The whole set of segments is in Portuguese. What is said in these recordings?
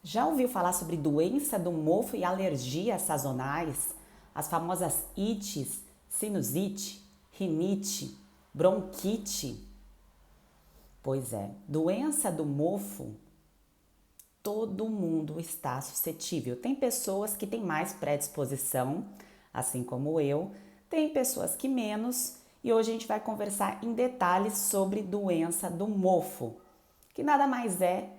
Já ouviu falar sobre doença do mofo e alergias sazonais? As famosas ites, sinusite, rinite, bronquite? Pois é, doença do mofo, todo mundo está suscetível. Tem pessoas que têm mais predisposição, assim como eu, tem pessoas que menos, e hoje a gente vai conversar em detalhes sobre doença do mofo, que nada mais é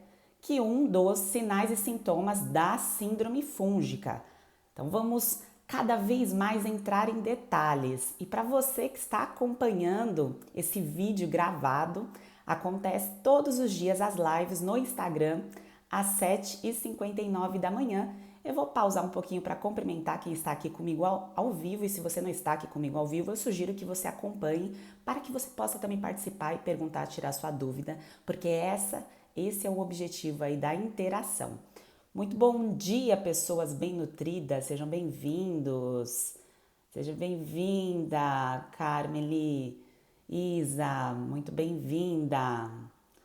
que um dos sinais e sintomas da síndrome fúngica. Então vamos cada vez mais entrar em detalhes. E para você que está acompanhando esse vídeo gravado, acontece todos os dias as lives no Instagram às 7h59 da manhã. Eu vou pausar um pouquinho para cumprimentar quem está aqui comigo ao vivo, e se você não está aqui comigo ao vivo, eu sugiro que você acompanhe para que você possa também participar e perguntar, tirar sua dúvida, porque esse é o objetivo aí da interação. Muito bom dia, pessoas bem nutridas, sejam bem-vindos. Seja bem-vinda, Carmeli, Isa, muito bem-vinda.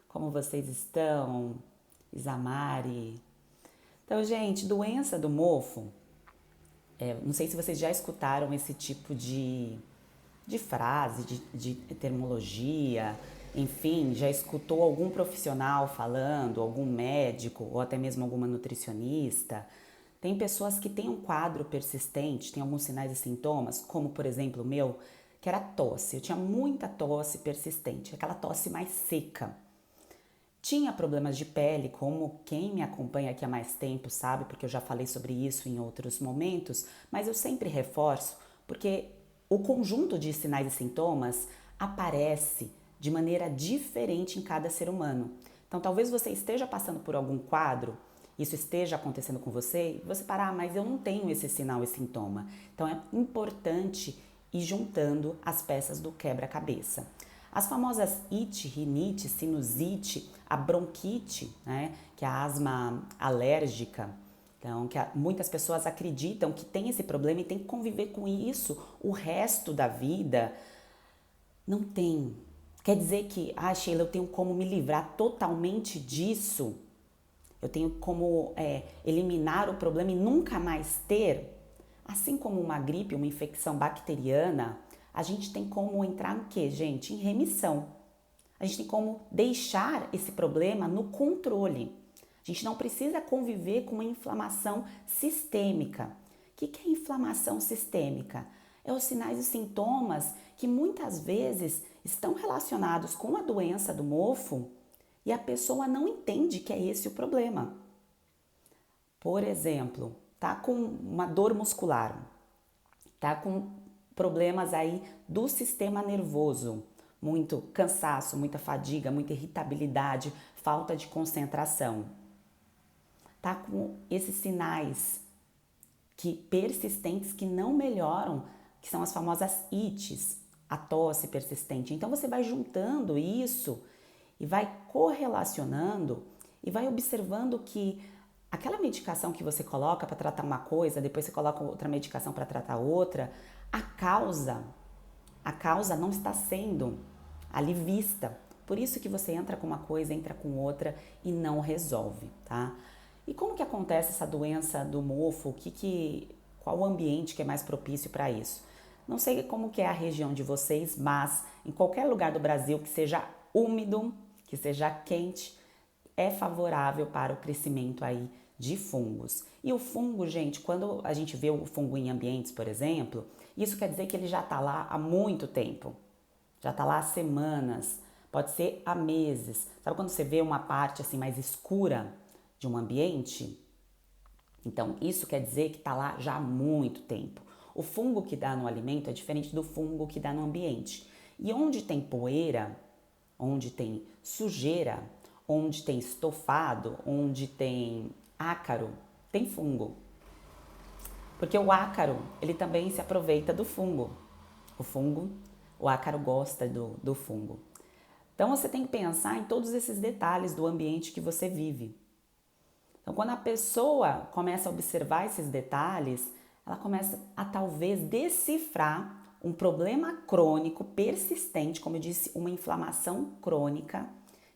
Como vocês estão? Isamari. Então, gente, doença do mofo, não sei se vocês já escutaram esse tipo de frase, de termologia, enfim, já escutou algum profissional falando, algum médico ou até mesmo alguma nutricionista. Tem pessoas que têm um quadro persistente, tem alguns sinais e sintomas, como por exemplo o meu, que era tosse. Eu tinha muita tosse persistente, aquela tosse mais seca. Tinha problemas de pele, como quem me acompanha aqui há mais tempo sabe, porque eu já falei sobre isso em outros momentos, mas eu sempre reforço, porque o conjunto de sinais e sintomas aparece de maneira diferente em cada ser humano. Então, talvez você esteja passando por algum quadro, isso esteja acontecendo com você, e você parar, mas eu não tenho esse sinal e sintoma. Então, é importante ir juntando as peças do quebra-cabeça. As famosas ite, rinite, sinusite, a bronquite, né, que é a asma alérgica, então que muitas pessoas acreditam que tem esse problema e tem que conviver com isso o resto da vida. Não tem. Quer dizer que, Sheila, eu tenho como me livrar totalmente disso? Eu tenho como eliminar o problema e nunca mais ter? Assim como uma gripe, uma infecção bacteriana, a gente tem como entrar no quê, gente? Em remissão. A gente tem como deixar esse problema no controle. A gente não precisa conviver com uma inflamação sistêmica. O que é inflamação sistêmica? É os sinais e sintomas que muitas vezes estão relacionados com a doença do mofo e a pessoa não entende que é esse o problema. Por exemplo, tá com uma dor muscular, tá com problemas aí do sistema nervoso, muito cansaço, muita fadiga, muita irritabilidade, falta de concentração. Tá com esses sinais que persistentes que não melhoram, que são as famosas ites, a tosse persistente. Então você vai juntando isso e vai correlacionando e vai observando que aquela medicação que você coloca para tratar uma coisa, depois você coloca outra medicação para tratar outra, a causa não está sendo ali vista. Por isso que você entra com uma coisa, entra com outra e não resolve, tá? E como que acontece essa doença do mofo? Qual o ambiente que é mais propício para isso? Não sei como que é a região de vocês, mas em qualquer lugar do Brasil que seja úmido, que seja quente, é favorável para o crescimento aí de fungos. E o fungo, gente, quando a gente vê o fungo em ambientes, por exemplo, isso quer dizer que ele já está lá há muito tempo. Já está lá há semanas, pode ser há meses. Sabe quando você vê uma parte assim mais escura de um ambiente? Então, isso quer dizer que está lá já há muito tempo. O fungo que dá no alimento é diferente do fungo que dá no ambiente. E onde tem poeira, onde tem sujeira, onde tem estofado, onde tem ácaro, tem fungo. Porque o ácaro, ele também se aproveita do fungo. O fungo, o ácaro gosta do fungo. Então você tem que pensar em todos esses detalhes do ambiente que você vive. Então quando a pessoa começa a observar esses detalhes, ela começa a talvez decifrar um problema crônico persistente, como eu disse, uma inflamação crônica,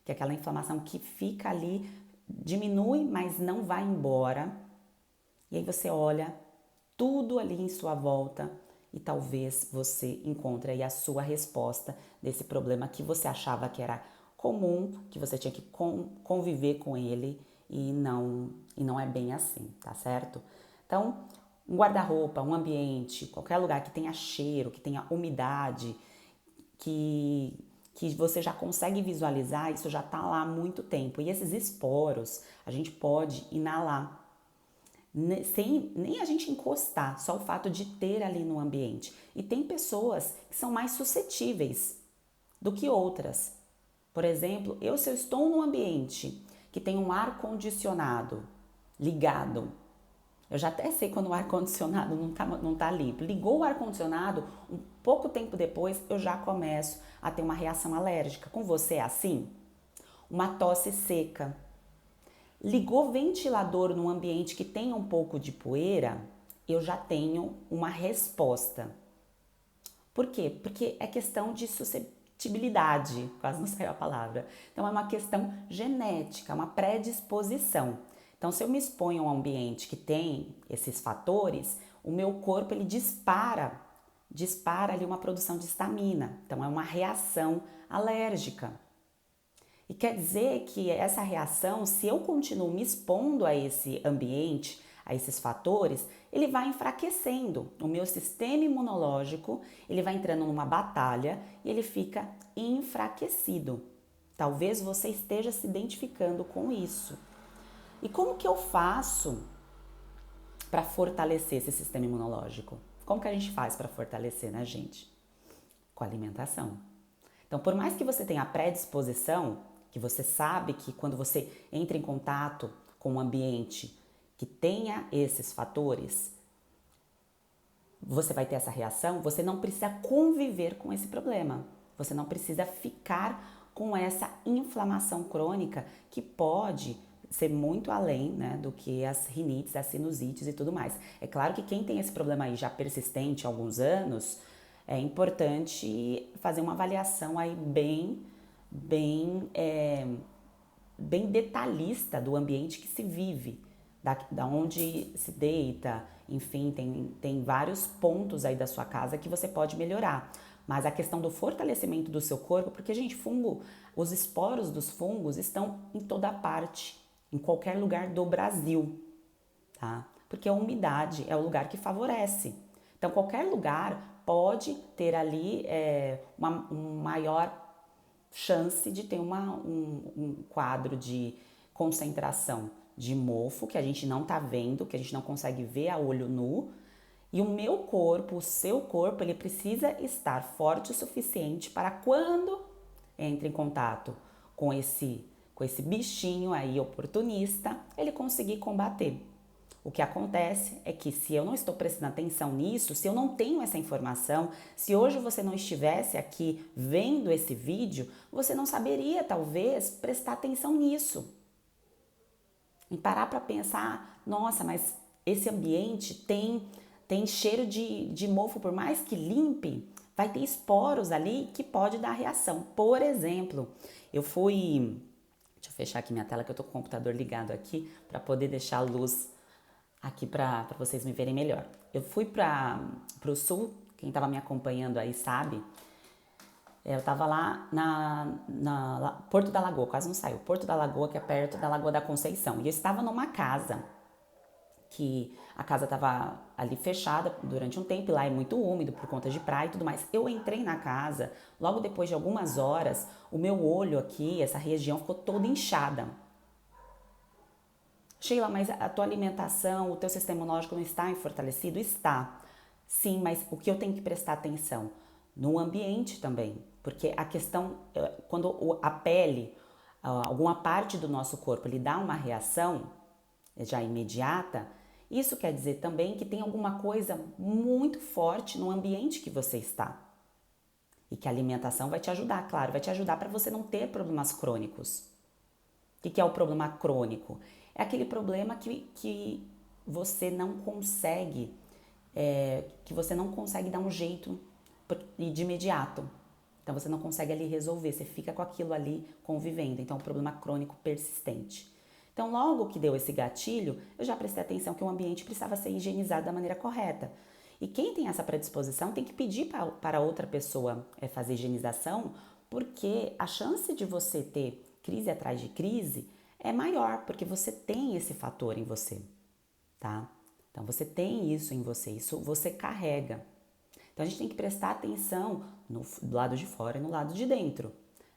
que é aquela inflamação que fica ali diminui, mas não vai embora. E aí você olha tudo ali em sua volta e talvez você encontre aí a sua resposta desse problema que você achava que era comum, que você tinha que conviver com ele e não é bem assim, tá certo? Então, um guarda-roupa, um ambiente, qualquer lugar que tenha cheiro, que tenha umidade, que você já consegue visualizar, isso já está lá há muito tempo. E esses esporos a gente pode inalar sem nem a gente encostar, só o fato de ter ali no ambiente. E tem pessoas que são mais suscetíveis do que outras. Por exemplo, se eu estou num ambiente que tem um ar-condicionado ligado, eu já até sei quando o ar-condicionado não tá limpo. Ligou o ar-condicionado, um pouco tempo depois eu já começo a ter uma reação alérgica. Com você é assim? Uma tosse seca. Ligou ventilador num ambiente que tem um pouco de poeira, eu já tenho uma resposta. Por quê? Porque é questão de suscetibilidade, quase não saiu a palavra. Então é uma questão genética, uma predisposição. Então se eu me exponho a um ambiente que tem esses fatores, o meu corpo ele dispara ali uma produção de histamina. Então é uma reação alérgica. E quer dizer que essa reação, se eu continuo me expondo a esse ambiente, a esses fatores, ele vai enfraquecendo. O meu sistema imunológico, ele vai entrando numa batalha e ele fica enfraquecido. Talvez você esteja se identificando com isso. E como que eu faço para fortalecer esse sistema imunológico? Como que a gente faz para fortalecer, né, gente? Com a alimentação. Então, por mais que você tenha a predisposição, que você sabe que quando você entra em contato com um ambiente que tenha esses fatores, você vai ter essa reação, você não precisa conviver com esse problema. Você não precisa ficar com essa inflamação crônica que pode ser muito além, né, do que as rinites, as sinusites e tudo mais. É claro que quem tem esse problema aí já persistente há alguns anos, é importante fazer uma avaliação aí bem detalhista do ambiente que se vive, da onde se deita, enfim, tem vários pontos aí da sua casa que você pode melhorar. Mas a questão do fortalecimento do seu corpo, porque, gente, os esporos dos fungos estão em toda parte, em qualquer lugar do Brasil, tá? Porque a umidade é o lugar que favorece. Então, qualquer lugar pode ter ali uma maior chance de ter um quadro de concentração de mofo que a gente não tá vendo, que a gente não consegue ver a olho nu. E o meu corpo, o seu corpo, ele precisa estar forte o suficiente para quando entra em contato com esse bichinho aí oportunista, ele conseguir combater. O que acontece é que se eu não estou prestando atenção nisso, se eu não tenho essa informação, se hoje você não estivesse aqui vendo esse vídeo, você não saberia talvez prestar atenção nisso. E parar para pensar, nossa, mas esse ambiente tem cheiro de mofo, por mais que limpe, vai ter esporos ali que pode dar reação. Por exemplo, deixa eu fechar aqui minha tela que eu tô com o computador ligado aqui para poder deixar a luz aqui para vocês me verem melhor. Eu fui para o sul, quem estava me acompanhando aí sabe, eu estava lá na Porto da Lagoa, quase não saiu, Porto da Lagoa, que é perto da Lagoa da Conceição. E eu estava numa casa, que a casa estava ali fechada durante um tempo, e lá é muito úmido por conta de praia e tudo mais. Eu entrei na casa, logo depois de algumas horas, o meu olho aqui, essa região ficou toda inchada. Sheila, mas a tua alimentação, o teu sistema imunológico não está fortalecido? Está. Sim, mas o que eu tenho que prestar atenção? No ambiente também. Porque a questão, quando a pele, alguma parte do nosso corpo, ele dá uma reação já imediata, isso quer dizer também que tem alguma coisa muito forte no ambiente que você está. E que a alimentação vai te ajudar, claro, vai te ajudar para você não ter problemas crônicos. O que é o problema crônico? É aquele problema que você não consegue, que você não consegue dar um jeito de imediato. Então você não consegue ali resolver, você fica com aquilo ali convivendo. Então é um problema crônico persistente. Então, logo que deu esse gatilho, eu já prestei atenção que o ambiente precisava ser higienizado da maneira correta. E quem tem essa predisposição tem que pedir para outra pessoa fazer higienização, porque a chance de você ter crise atrás de crise é maior, porque você tem esse fator em você, tá? Então, você tem isso em você, isso você carrega. Então, a gente tem que prestar atenção do lado de fora e no lado de dentro.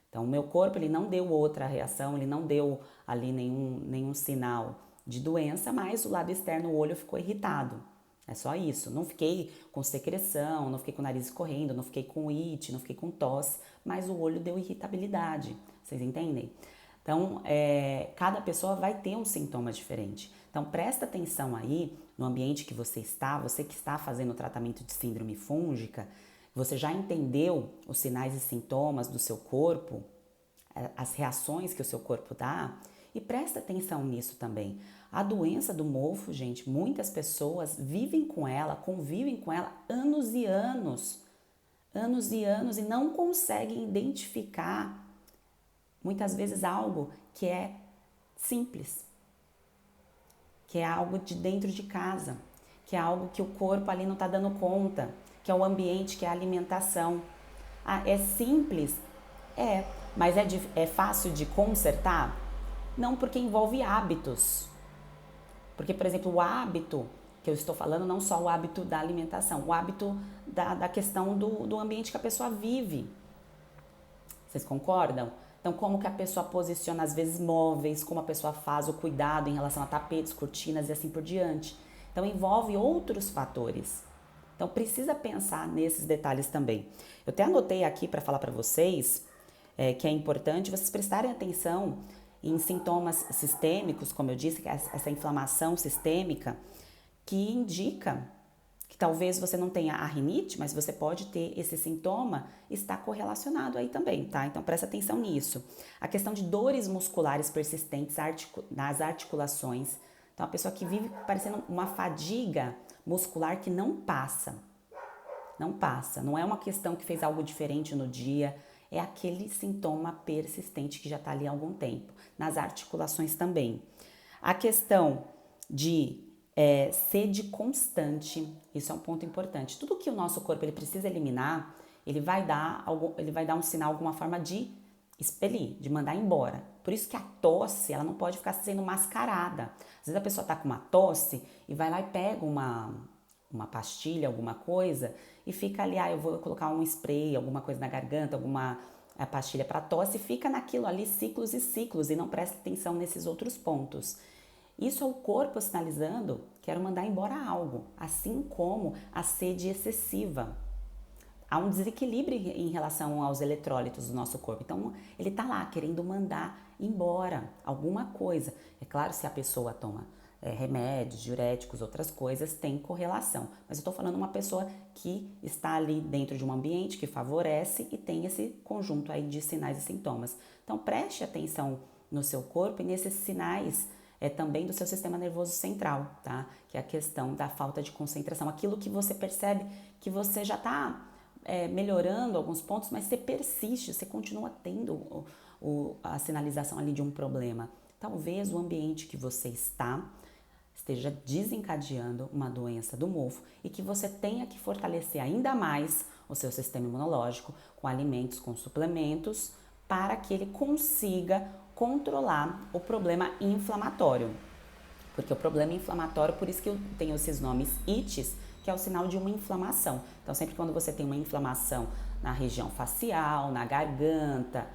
Então, o meu corpo, ele não deu outra reação, ele não deu ali nenhum sinal de doença, mas o lado externo, o olho ficou irritado. É só isso. Não fiquei com secreção, não fiquei com o nariz escorrendo, não fiquei com it, não fiquei com tosse, mas o olho deu irritabilidade. Vocês entendem? Então, cada pessoa vai ter um sintoma diferente. Então, presta atenção aí no ambiente que você que está fazendo o tratamento de síndrome fúngica, você já entendeu os sinais e sintomas do seu corpo, as reações que o seu corpo dá, e presta atenção nisso também. A doença do mofo, gente, muitas pessoas vivem com ela, convivem com ela anos e anos, e não conseguem identificar muitas vezes algo que é simples, que é algo de dentro de casa, que é algo que o corpo ali não está dando conta, que é o ambiente, que é a alimentação. Ah, é simples? É, mas é fácil de consertar? Não, porque envolve hábitos. Porque, por exemplo, o hábito que eu estou falando, não só o hábito da alimentação, o hábito da questão do ambiente que a pessoa vive. Vocês concordam? Então, como que a pessoa posiciona, às vezes, móveis, como a pessoa faz o cuidado em relação a tapetes, cortinas e assim por diante. Então, envolve outros fatores. Então, precisa pensar nesses detalhes também. Eu até anotei aqui para falar para vocês que é importante vocês prestarem atenção em sintomas sistêmicos, como eu disse, essa inflamação sistêmica, que indica que talvez você não tenha a rinite, mas você pode ter esse sintoma, está correlacionado aí também, tá? Então presta atenção nisso. A questão de dores musculares persistentes nas articulações. Então a pessoa que vive parecendo uma fadiga muscular que não passa. Não passa, não é uma questão que fez algo diferente no dia, é aquele sintoma persistente que já está ali há algum tempo. Nas articulações também. A questão de sede constante, isso é um ponto importante. Tudo que o nosso corpo ele precisa eliminar, ele vai dar um sinal, alguma forma de expelir, de mandar embora. Por isso que a tosse, ela não pode ficar sendo mascarada. Às vezes a pessoa está com uma tosse e vai lá e pega uma pastilha, alguma coisa, e fica ali, eu vou colocar um spray, alguma coisa na garganta, alguma pastilha para tosse, e fica naquilo ali ciclos e ciclos e não presta atenção nesses outros pontos. Isso é o corpo sinalizando, quero mandar embora algo, assim como a sede excessiva. Há um desequilíbrio em relação aos eletrólitos do nosso corpo. Então, ele está lá querendo mandar embora alguma coisa. É claro, se a pessoa toma remédios, diuréticos, outras coisas, tem correlação. Mas eu estou falando uma pessoa que está ali dentro de um ambiente que favorece e tem esse conjunto aí de sinais e sintomas. Então, preste atenção no seu corpo e nesses sinais também do seu sistema nervoso central, tá? Que é a questão da falta de concentração. Aquilo que você percebe que você já está melhorando alguns pontos, mas você persiste, você continua tendo a sinalização ali de um problema. Talvez o ambiente que você esteja desencadeando uma doença do mofo e que você tenha que fortalecer ainda mais o seu sistema imunológico com alimentos, com suplementos, para que ele consiga controlar o problema inflamatório. Porque o problema inflamatório, por isso que eu tenho esses nomes ites, que é o sinal de uma inflamação. Então, sempre quando você tem uma inflamação na região facial, na garganta,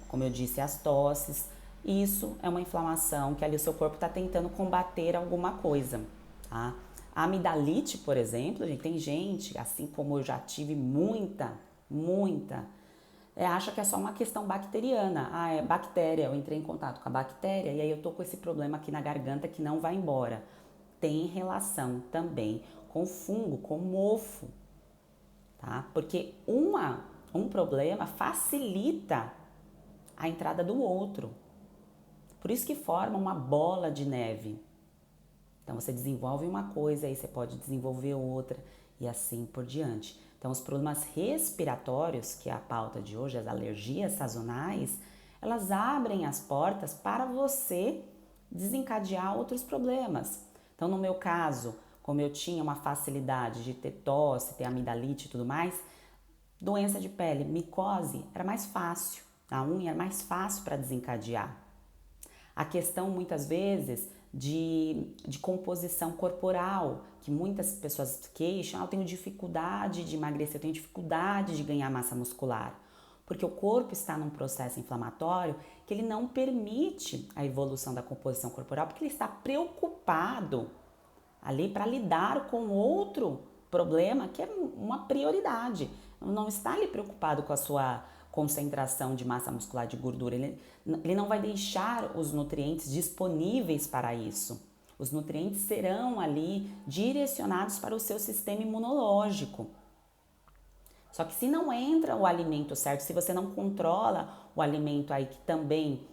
como eu disse, as tosses, isso é uma inflamação que ali o seu corpo está tentando combater alguma coisa, tá? A amidalite, por exemplo, tem gente, assim como eu já tive muita, acha que é só uma questão bacteriana. É bactéria, eu entrei em contato com a bactéria e aí eu tô com esse problema aqui na garganta que não vai embora. Tem relação também com fungo, com mofo, tá? Porque um problema facilita a entrada do outro. Por isso que forma uma bola de neve. Então você desenvolve uma coisa, aí você pode desenvolver outra e assim por diante. Então os problemas respiratórios, que é a pauta de hoje, as alergias sazonais, elas abrem as portas para você desencadear outros problemas. Então, no meu caso, como eu tinha uma facilidade de ter tosse, ter amidalite e tudo mais, doença de pele, micose, era mais fácil. A unha era mais fácil para desencadear. A questão, muitas vezes, de composição corporal, que muitas pessoas queixam, eu tenho dificuldade de emagrecer, eu tenho dificuldade de ganhar massa muscular. Porque o corpo está num processo inflamatório que ele não permite a evolução da composição corporal, porque ele está preocupado ali para lidar com outro problema que é uma prioridade. Não está ali preocupado com a sua concentração de massa muscular de gordura. Ele não vai deixar os nutrientes disponíveis para isso. Os nutrientes serão ali direcionados para o seu sistema imunológico. Só que se não entra o alimento certo, se você não controla o alimento aí que também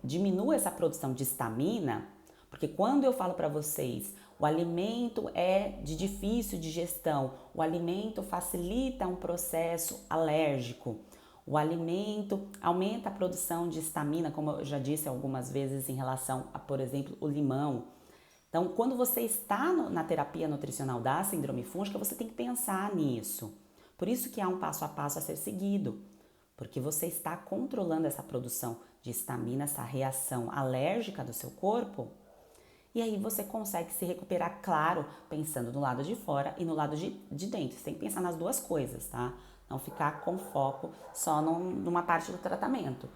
diminui essa produção de histamina, porque quando eu falo para vocês, o alimento é de difícil digestão, o alimento facilita um processo alérgico, o alimento aumenta a produção de histamina, como eu já disse algumas vezes em relação a, por exemplo, o limão. Então, quando você está na terapia nutricional da síndrome fúngica, você tem que pensar nisso. Por isso que há um passo a passo a ser seguido, porque você está controlando essa produção de histamina, essa reação alérgica do seu corpo, e aí você consegue se recuperar, claro, pensando no lado de fora e no lado de dentro. Você tem que pensar nas duas coisas, tá? Não ficar com foco só numa parte do tratamento.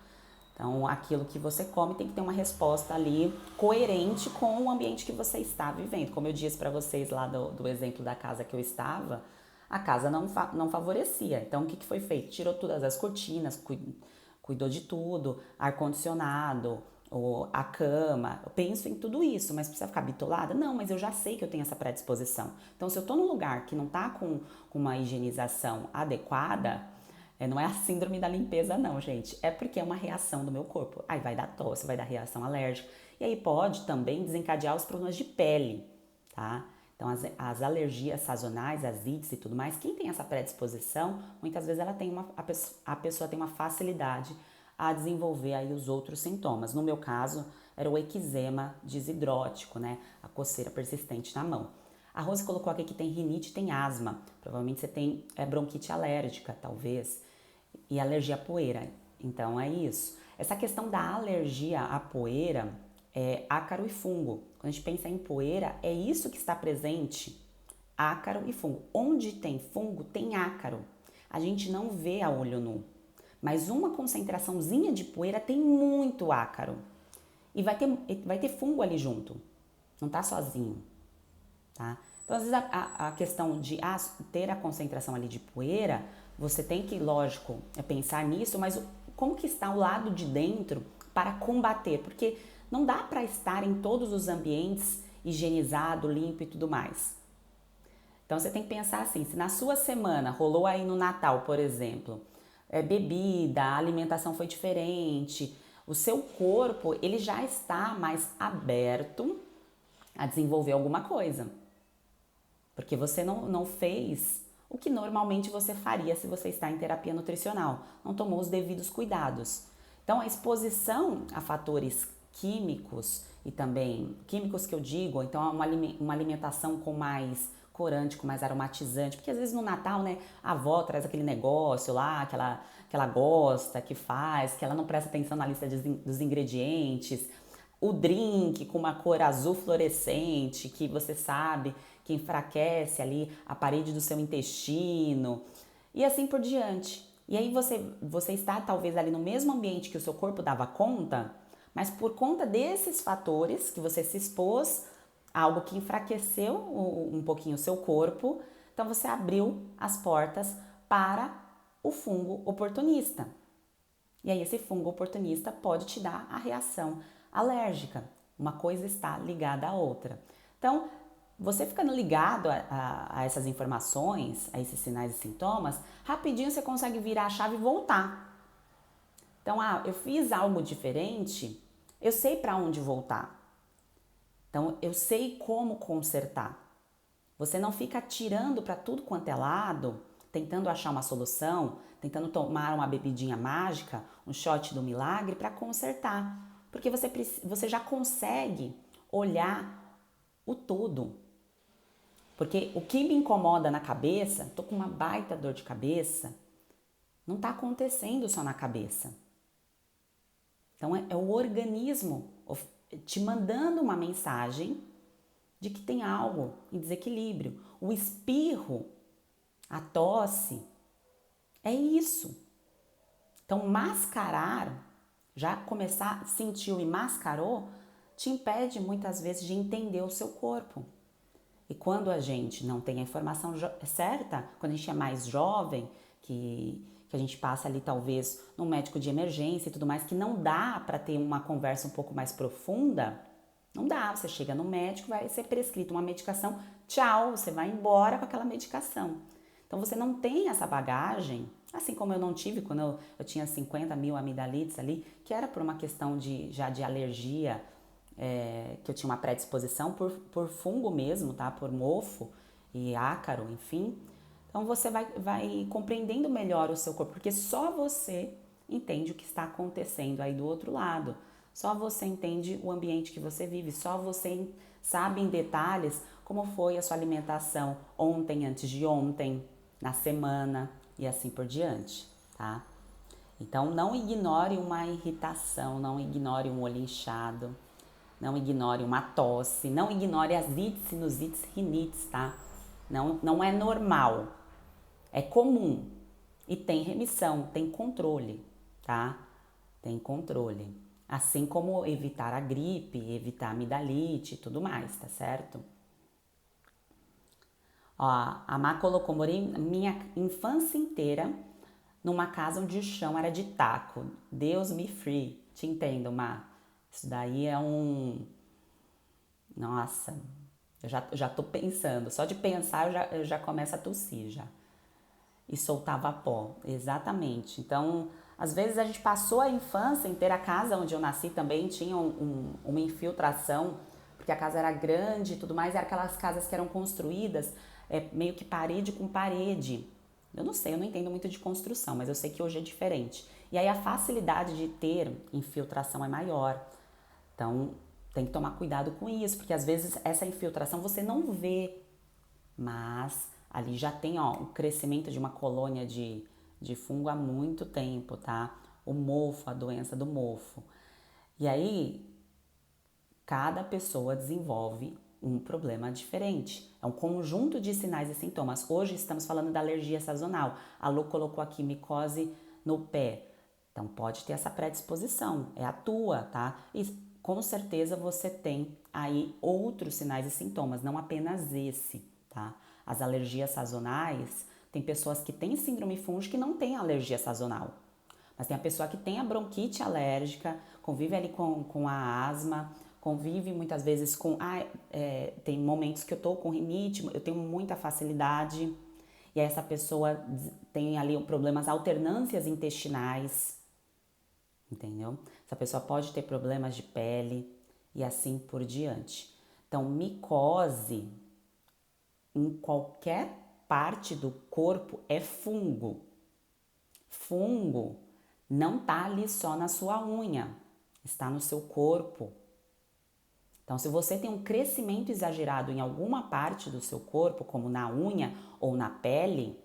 Então, aquilo que você come tem que ter uma resposta ali coerente com o ambiente que você está vivendo. Como eu disse para vocês lá do exemplo da casa que eu estava, a casa não favorecia. Então, o que foi feito? Tirou todas as cortinas, cuidou de tudo, ar-condicionado, a cama. Eu penso em tudo isso, mas precisa ficar bitolada? Não, mas eu já sei que eu tenho essa predisposição. Então, se eu tô num lugar que não tá com uma higienização adequada, não é a síndrome da limpeza não, gente. É porque é uma reação do meu corpo. Aí vai dar tosse, vai dar reação alérgica. E aí pode também desencadear os problemas de pele, tá? Então, as alergias sazonais, as ites e tudo mais, quem tem essa predisposição, muitas vezes a pessoa tem uma facilidade a desenvolver aí os outros sintomas. No meu caso, era o eczema desidrótico, né? A coceira persistente na mão. A Rose colocou aqui que tem rinite e tem asma. Provavelmente você tem bronquite alérgica, talvez, e alergia à poeira. Então, é isso. Essa questão da alergia à poeira é ácaro e fungo. Quando a gente pensa em poeira, é isso que está presente, ácaro e fungo. Onde tem fungo, tem ácaro. A gente não vê a olho nu. Mas uma concentraçãozinha de poeira tem muito ácaro. E vai ter fungo ali junto. Não tá sozinho, tá? Então, às vezes, a questão de ter a concentração ali de poeira, você tem que, lógico, pensar nisso, mas como que está o lado de dentro para combater? Porque não dá para estar em todos os ambientes higienizado, limpo e tudo mais. Então, você tem que pensar assim, se na sua semana rolou aí no Natal, por exemplo, bebida, a alimentação foi diferente, o seu corpo ele já está mais aberto a desenvolver alguma coisa. Porque você não fez o que normalmente você faria se você está em terapia nutricional. Não tomou os devidos cuidados. Então, a exposição a fatores químicos e também, químicos que eu digo, então uma alimentação com mais corante, com mais aromatizante, porque às vezes no Natal, né, a avó traz aquele negócio lá que ela gosta, que faz, que ela não presta atenção na lista dos ingredientes, o drink com uma cor azul fluorescente, que você sabe que enfraquece ali a parede do seu intestino, e assim por diante. E aí você está talvez ali no mesmo ambiente que o seu corpo dava conta, mas por conta desses fatores que você se expôs, algo que enfraqueceu um pouquinho o seu corpo, então você abriu as portas para o fungo oportunista. E aí esse fungo oportunista pode te dar a reação alérgica. Uma coisa está ligada à outra. Então, você ficando ligado a essas informações, a esses sinais e sintomas, rapidinho você consegue virar a chave e voltar. Então, eu fiz algo diferente, eu sei para onde voltar. Então, eu sei como consertar. Você não fica atirando para tudo quanto é lado, tentando achar uma solução, tentando tomar uma bebidinha mágica, um shot do milagre para consertar. Porque você já consegue olhar o todo. Porque o que me incomoda na cabeça, tô com uma baita dor de cabeça, não tá acontecendo só na cabeça. Então é o organismo te mandando uma mensagem de que tem algo em desequilíbrio. O espirro, a tosse, é isso. Então mascarar, já começar, sentiu e mascarou, te impede muitas vezes de entender o seu corpo. E quando a gente não tem a informação certa, quando a gente é mais jovem, que a gente passa ali talvez num médico de emergência e tudo mais, que não dá para ter uma conversa um pouco mais profunda, não dá. Você chega no médico, vai ser prescrito uma medicação, tchau, você vai embora com aquela medicação. Então você não tem essa bagagem, assim como eu não tive quando eu tinha 50 mil amidalites ali, que era por uma questão já de alergia, que eu tinha uma predisposição por fungo mesmo, tá? Por mofo e ácaro, enfim. Então você vai compreendendo melhor o seu corpo, porque só você entende o que está acontecendo aí do outro lado. Só você entende o ambiente que você vive, só você sabe em detalhes como foi a sua alimentação ontem, antes de ontem, na semana e assim por diante, tá? Então não ignore uma irritação, não ignore um olho inchado, não ignore uma tosse, não ignore as ites, sinusites, rinites, tá? Não é normal, é comum e tem remissão, tem controle, tá? Tem controle. Assim como evitar a gripe, evitar a amidalite e tudo mais, tá certo? Ó, a Má colocou, morei minha infância inteira numa casa onde o chão era de taco. Deus me free. Te entendo, Má. Isso daí é um... Nossa, eu já tô pensando. Só de pensar eu já começo a tossir já. E soltava pó, exatamente. Então, às vezes a gente passou a infância inteira. A casa onde eu nasci também tinha uma infiltração, porque a casa era grande e tudo mais. Era aquelas casas que eram construídas meio que parede com parede. Eu não sei, eu não entendo muito de construção, mas eu sei que hoje é diferente. E aí a facilidade de ter infiltração é maior. Então, tem que tomar cuidado com isso, porque às vezes essa infiltração você não vê, mas ali já tem o crescimento de uma colônia de fungo há muito tempo, tá? O mofo, a doença do mofo. E aí, cada pessoa desenvolve um problema diferente. É um conjunto de sinais e sintomas. Hoje estamos falando da alergia sazonal. A Lu colocou aqui micose no pé. Então pode ter essa predisposição, é a tua, tá? E com certeza você tem aí outros sinais e sintomas, não apenas esse, tá? As alergias sazonais, tem pessoas que têm síndrome fúngica e não têm alergia sazonal. Mas tem a pessoa que tem a bronquite alérgica, convive ali com a asma, convive muitas vezes com... tem momentos que eu tô com rinite, eu tenho muita facilidade. E aí essa pessoa tem ali problemas, alternâncias intestinais, entendeu? Essa pessoa pode ter problemas de pele e assim por diante. Então, micose em qualquer parte do corpo é fungo. Fungo não tá ali só na sua unha, está no seu corpo. Então, se você tem um crescimento exagerado em alguma parte do seu corpo, como na unha ou na pele,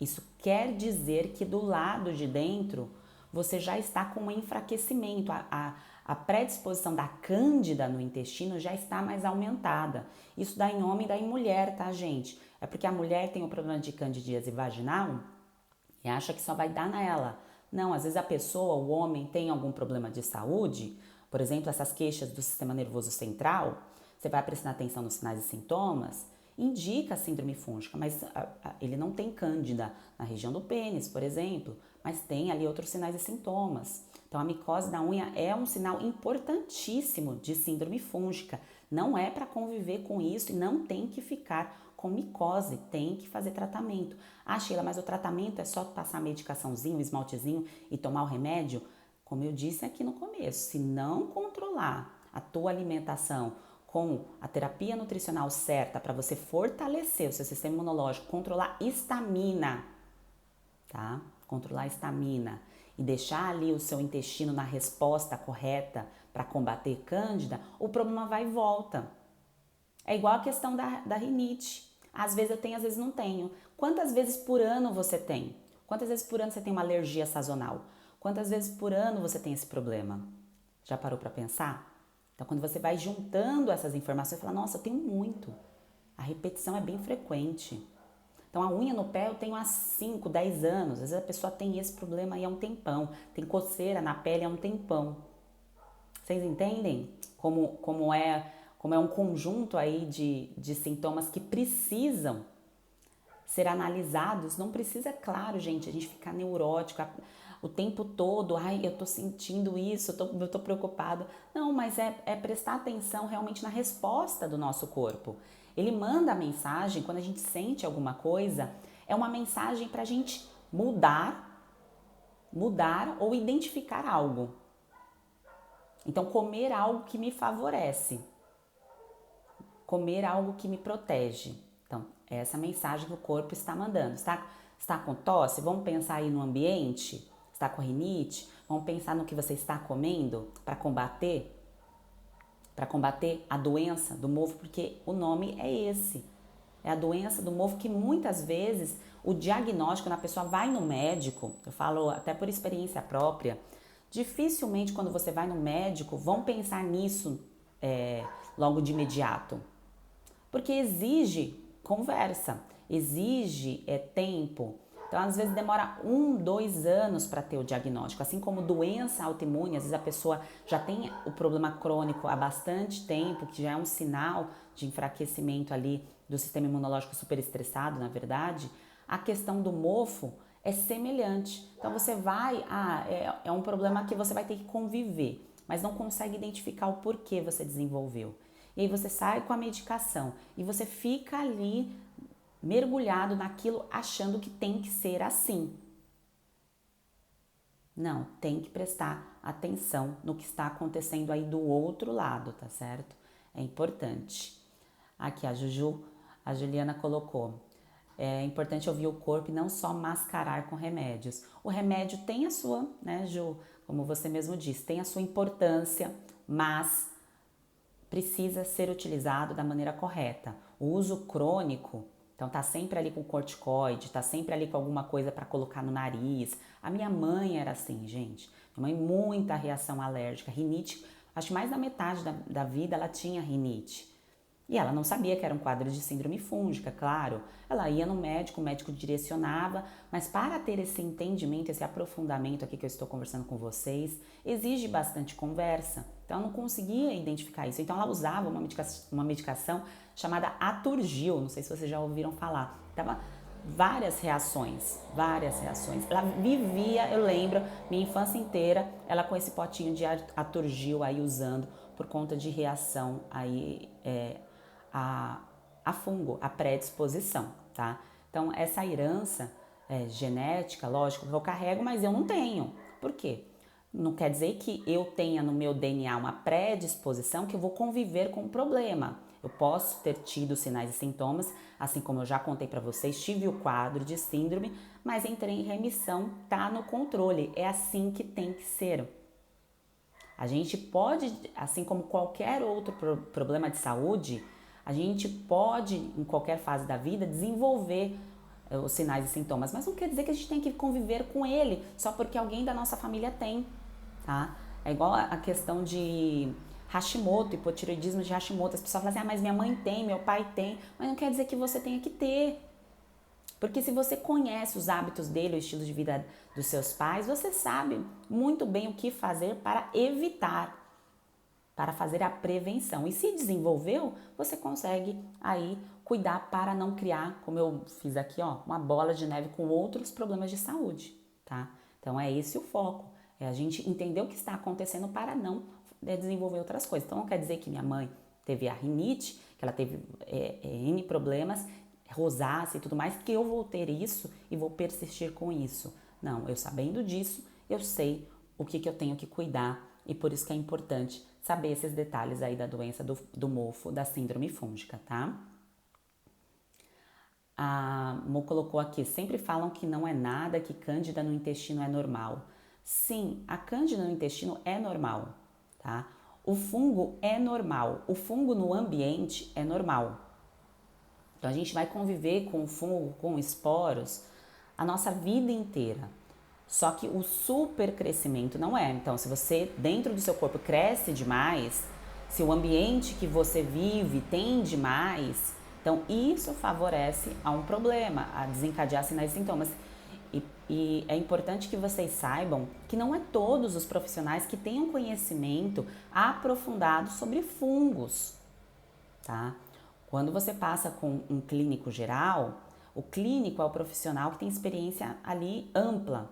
isso quer dizer que do lado de dentro você já está com um enfraquecimento. A predisposição da cândida no intestino já está mais aumentada. Isso dá em homem e dá em mulher, tá, gente? É porque a mulher tem o problema de candidíase vaginal e acha que só vai dar nela. Não, às vezes a pessoa, o homem, tem algum problema de saúde, por exemplo, essas queixas do sistema nervoso central, você vai prestando atenção nos sinais e sintomas, indica a síndrome fúngica, mas ele não tem cândida na região do pênis, por exemplo, mas tem ali outros sinais e sintomas. Então a micose da unha é um sinal importantíssimo de síndrome fúngica. Não é para conviver com isso e não tem que ficar com micose, tem que fazer tratamento. Ah, Sheila, mas o tratamento é só passar medicaçãozinho, esmaltezinho e tomar o remédio? Como eu disse aqui no começo, se não controlar a tua alimentação com a terapia nutricional certa para você fortalecer o seu sistema imunológico, controlar estamina, tá? Controlar a estamina e deixar ali o seu intestino na resposta correta para combater cândida, o problema vai e volta. É igual a questão da rinite. Às vezes eu tenho, às vezes não tenho. Quantas vezes por ano você tem? Quantas vezes por ano você tem uma alergia sazonal? Quantas vezes por ano você tem esse problema? Já parou para pensar? Então, quando você vai juntando essas informações, você fala, nossa, eu tenho muito. A repetição é bem frequente. Então, a unha no pé eu tenho há 5, 10 anos. Às vezes a pessoa tem esse problema aí há um tempão. Tem coceira na pele há um tempão. Vocês entendem como é um conjunto aí de sintomas que precisam ser analisados? Não precisa, claro, gente, a gente ficar neurótico o tempo todo. Ai, eu tô sentindo isso, eu tô preocupado. Não, mas é prestar atenção realmente na resposta do nosso corpo. Ele manda a mensagem, quando a gente sente alguma coisa, é uma mensagem pra gente mudar ou identificar algo. Então, comer algo que me favorece, comer algo que me protege. Então, é essa mensagem que o corpo está mandando. Está com tosse? Vamos pensar aí no ambiente? Está com rinite? Vamos pensar no que você está comendo para combater a doença do mofo, porque o nome é esse. É a doença do mofo que muitas vezes o diagnóstico, quando a pessoa vai no médico, eu falo até por experiência própria, dificilmente quando você vai no médico vão pensar nisso logo de imediato. Porque exige conversa, exige tempo. Então, às vezes demora 1, 2 anos para ter o diagnóstico. Assim como doença autoimune, às vezes a pessoa já tem o problema crônico há bastante tempo, que já é um sinal de enfraquecimento ali do sistema imunológico super estressado, na verdade. A questão do mofo é semelhante. Então, você vai, é um problema que você vai ter que conviver, mas não consegue identificar o porquê você desenvolveu. E aí você sai com a medicação e você fica ali mergulhado naquilo achando que tem que ser assim. Não, tem que prestar atenção no que está acontecendo aí do outro lado, tá certo? É importante. Aqui a Juliana colocou. É importante ouvir o corpo e não só mascarar com remédios. O remédio tem a sua, né, Ju? Como você mesmo disse, tem a sua importância, mas precisa ser utilizado da maneira correta. O uso crônico, então tá sempre ali com corticoide, tá sempre ali com alguma coisa para colocar no nariz. A minha mãe era assim, gente. Minha mãe muita reação alérgica, rinite. Acho que mais da metade da vida ela tinha rinite. E ela não sabia que era um quadro de síndrome fúngica, claro. Ela ia no médico, o médico direcionava, mas para ter esse entendimento, esse aprofundamento aqui que eu estou conversando com vocês, exige bastante conversa. Então ela não conseguia identificar isso. Então ela usava uma medicação chamada Aturgil, não sei se vocês já ouviram falar. Tava várias reações. Ela vivia, eu lembro, minha infância inteira, ela com esse potinho de Aturgil aí usando por conta de reação aí a fungo, a predisposição, tá? Então, essa herança genética, lógico que eu carrego, mas eu não tenho. Por quê? Não quer dizer que eu tenha no meu DNA uma predisposição que eu vou conviver com o problema. Eu posso ter tido sinais e sintomas, assim como eu já contei para vocês, tive o quadro de síndrome, mas entrei em remissão, tá no controle. É assim que tem que ser. A gente pode, assim como qualquer outro problema de saúde, a gente pode, em qualquer fase da vida, desenvolver os sinais e sintomas, mas não quer dizer que a gente tem que conviver com ele só porque alguém da nossa família tem, tá? É igual a questão de Hashimoto, hipotireoidismo de Hashimoto. As pessoas falam assim, mas minha mãe tem, meu pai tem, mas não quer dizer que você tenha que ter. Porque se você conhece os hábitos dele, o estilo de vida dos seus pais, você sabe muito bem o que fazer para evitar, para fazer a prevenção. E se desenvolveu, você consegue aí cuidar para não criar, como eu fiz aqui, ó, uma bola de neve com outros problemas de saúde, tá? Então é esse o foco, é a gente entender o que está acontecendo para não desenvolver outras coisas. Então não quer dizer que minha mãe teve a rinite, que ela teve N problemas, rosácea e tudo mais, que eu vou ter isso e vou persistir com isso. Não, eu sabendo disso, eu sei o que eu tenho que cuidar e por isso que é importante saber esses detalhes aí da doença do mofo, da síndrome fúngica, tá? A Mo colocou aqui, sempre falam que não é nada, que cândida no intestino é normal. Sim, a cândida no intestino é normal, tá? O fungo é normal, o fungo no ambiente é normal. Então a gente vai conviver com o fungo, com esporos, a nossa vida inteira. Só que o super crescimento não é. Então, se você dentro do seu corpo cresce demais, se o ambiente que você vive tem demais, então isso favorece a um problema, a desencadear sinais e sintomas. E é importante que vocês saibam que não é todos os profissionais que têm um conhecimento aprofundado sobre fungos, tá? Quando você passa com um clínico geral, o clínico é o profissional que tem experiência ali ampla.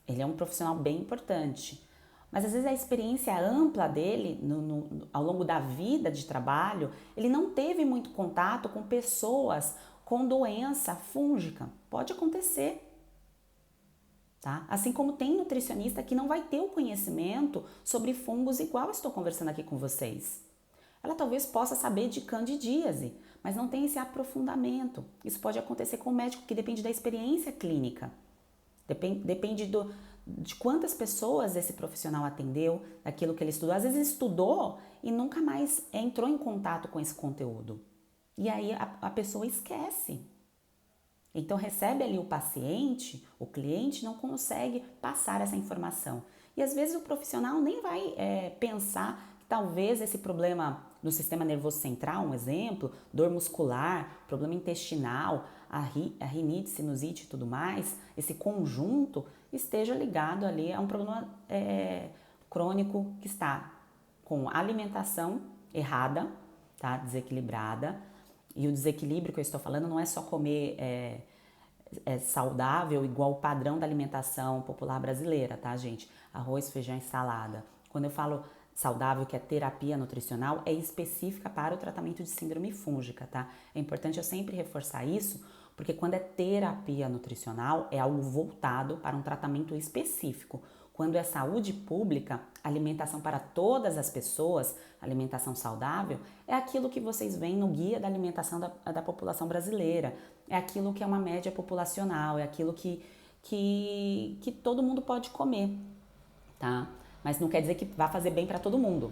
Ele é um profissional bem importante. Mas às vezes a experiência ampla dele, ao longo da vida de trabalho, ele não teve muito contato com pessoas com doença fúngica. Pode acontecer. Tá? Assim como tem nutricionista que não vai ter o conhecimento sobre fungos igual eu estou conversando aqui com vocês. Ela talvez possa saber de candidíase, mas não tem esse aprofundamento. Isso pode acontecer com o médico, que depende da experiência clínica. Depende de quantas pessoas esse profissional atendeu, daquilo que ele estudou. Às vezes estudou e nunca mais entrou em contato com esse conteúdo. E aí a pessoa esquece. Então recebe ali o paciente, o cliente não consegue passar essa informação. E às vezes o profissional nem vai pensar que talvez esse problema no sistema nervoso central, um exemplo, dor muscular, problema intestinal, a rinite, sinusite e tudo mais, esse conjunto esteja ligado ali a um problema crônico que está com alimentação errada, tá? Desequilibrada. E o desequilíbrio que eu estou falando não é só comer saudável igual o padrão da alimentação popular brasileira, tá, gente? Arroz, feijão e salada. Quando eu falo saudável, que é terapia nutricional, é específica para o tratamento de síndrome fúngica, tá? É importante eu sempre reforçar isso, porque quando é terapia nutricional, é algo voltado para um tratamento específico. Quando é saúde pública, alimentação para todas as pessoas, alimentação saudável, é aquilo que vocês veem no guia da alimentação da população brasileira. É aquilo que é uma média populacional, é aquilo que todo mundo pode comer, tá? Mas não quer dizer que vai fazer bem para todo mundo,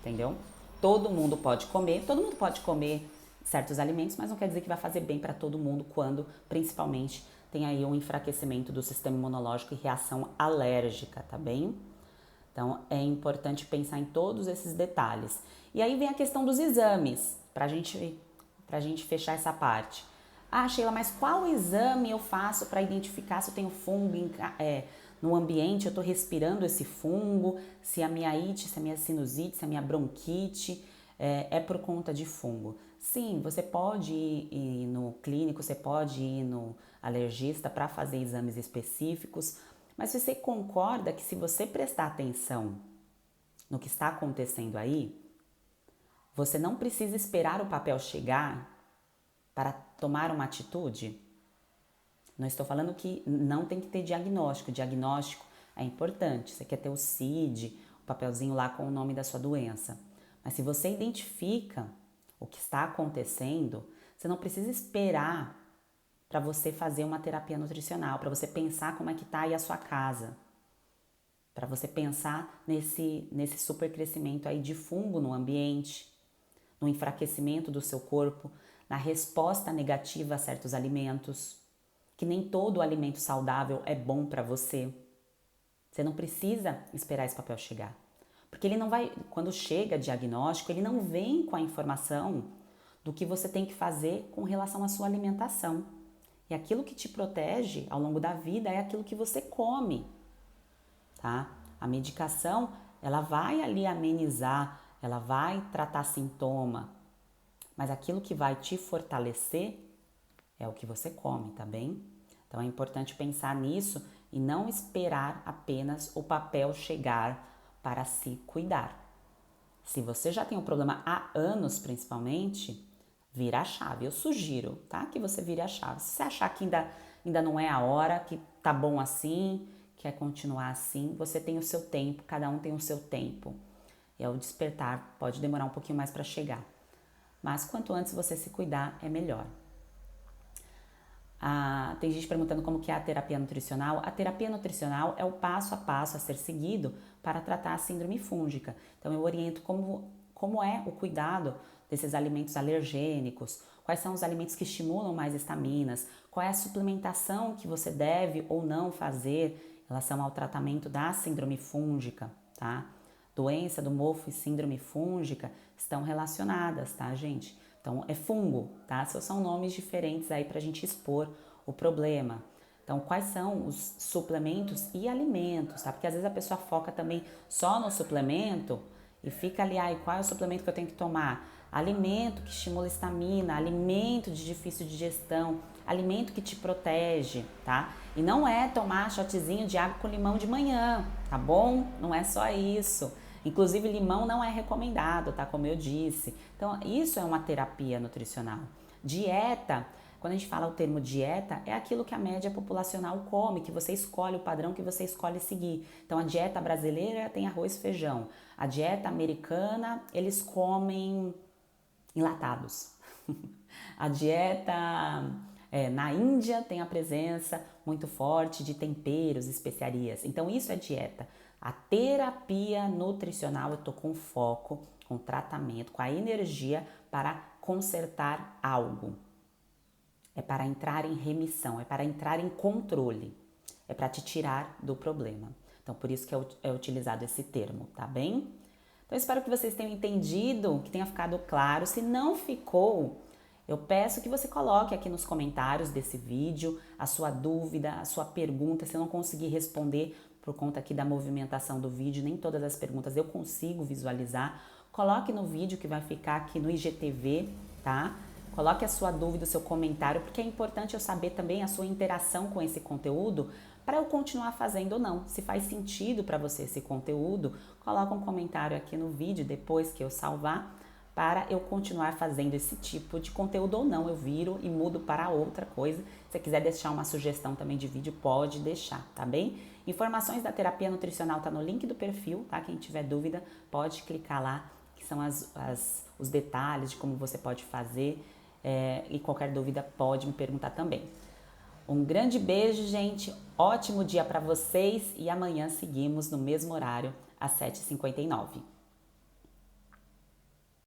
entendeu? Todo mundo pode comer certos alimentos, mas não quer dizer que vai fazer bem para todo mundo quando, principalmente, tem aí um enfraquecimento do sistema imunológico e reação alérgica, tá bem? Então, é importante pensar em todos esses detalhes. E aí vem a questão dos exames, pra gente fechar essa parte. Ah, Sheila, mas qual exame eu faço para identificar se eu tenho fungo no ambiente, eu estou respirando esse fungo, se a minha ite, se a minha sinusite, se a minha bronquite é por conta de fungo? Sim, você pode ir no clínico, você pode ir no alergista para fazer exames específicos, mas você concorda que se você prestar atenção no que está acontecendo aí, você não precisa esperar o papel chegar para tomar uma atitude? Não estou falando que não tem que ter diagnóstico. Diagnóstico é importante. Você quer ter o CID, o papelzinho lá com o nome da sua doença. Mas se você identifica o que está acontecendo, você não precisa esperar para você fazer uma terapia nutricional, para você pensar como é que está aí a sua casa, para você pensar nesse supercrescimento aí de fungo no ambiente, no enfraquecimento do seu corpo, na resposta negativa a certos alimentos, que nem todo alimento saudável é bom para você. Você não precisa esperar esse papel chegar. Porque ele não vai, quando chega diagnóstico, ele não vem com a informação do que você tem que fazer com relação à sua alimentação. E aquilo que te protege ao longo da vida é aquilo que você come, tá? A medicação, ela vai ali amenizar, ela vai tratar sintoma, mas aquilo que vai te fortalecer é o que você come, tá bem? Então é importante pensar nisso e não esperar apenas o papel chegar para se cuidar. Se você já tem um problema há anos, principalmente, vira a chave. Eu sugiro, tá? Que você vire a chave. Se você achar que ainda não é a hora, que tá bom assim, quer continuar assim, você tem o seu tempo, cada um tem o seu tempo. E o despertar pode demorar um pouquinho mais para chegar. Mas quanto antes você se cuidar, é melhor. Tem gente perguntando como que é a terapia nutricional. A terapia nutricional é o passo a passo a ser seguido para tratar a síndrome fúngica. Então eu oriento como é o cuidado desses alimentos alergênicos, quais são os alimentos que estimulam mais estaminas, qual é a suplementação que você deve ou não fazer em relação ao tratamento da síndrome fúngica, tá? Doença do mofo e síndrome fúngica estão relacionadas, tá, gente? Então, é fungo, tá? São nomes diferentes aí pra gente expor o problema. Então, quais são os suplementos e alimentos, tá? Porque às vezes a pessoa foca também só no suplemento e fica ali, qual é o suplemento que eu tenho que tomar? Alimento que estimula a estamina, alimento de difícil digestão, alimento que te protege, tá? E não é tomar shotzinho de água com limão de manhã, tá bom? Não é só isso. Inclusive, limão não é recomendado, tá? Como eu disse. Então, isso é uma terapia nutricional. Dieta, quando a gente fala o termo dieta, é aquilo que a média populacional come, que você escolhe o padrão que você escolhe seguir. Então, a dieta brasileira tem arroz e feijão. A dieta americana, eles comem enlatados. A dieta na Índia tem a presença muito forte de temperos, especiarias. Então, isso é dieta. A terapia nutricional, eu tô com foco, com tratamento, com a energia para consertar algo. É para entrar em remissão, é para entrar em controle, é para te tirar do problema. Então, por isso que é utilizado esse termo, tá bem? Então, espero que vocês tenham entendido, que tenha ficado claro. Se não ficou, eu peço que você coloque aqui nos comentários desse vídeo a sua dúvida, a sua pergunta. Se eu não conseguir responder por conta aqui da movimentação do vídeo, nem todas as perguntas eu consigo visualizar, coloque no vídeo que vai ficar aqui no IGTV, tá? Coloque a sua dúvida, o seu comentário, porque é importante eu saber também a sua interação com esse conteúdo para eu continuar fazendo ou não. Se faz sentido para você esse conteúdo, coloca um comentário aqui no vídeo depois que eu salvar, para eu continuar fazendo esse tipo de conteúdo ou não. Eu viro e mudo para outra coisa. Se você quiser deixar uma sugestão também de vídeo, pode deixar, tá bem? Informações da terapia nutricional tá no link do perfil, tá? Quem tiver dúvida pode clicar lá, que são os detalhes de como você pode fazer, e qualquer dúvida pode me perguntar também. Um grande beijo, gente, ótimo dia para vocês e amanhã seguimos no mesmo horário às 7h59.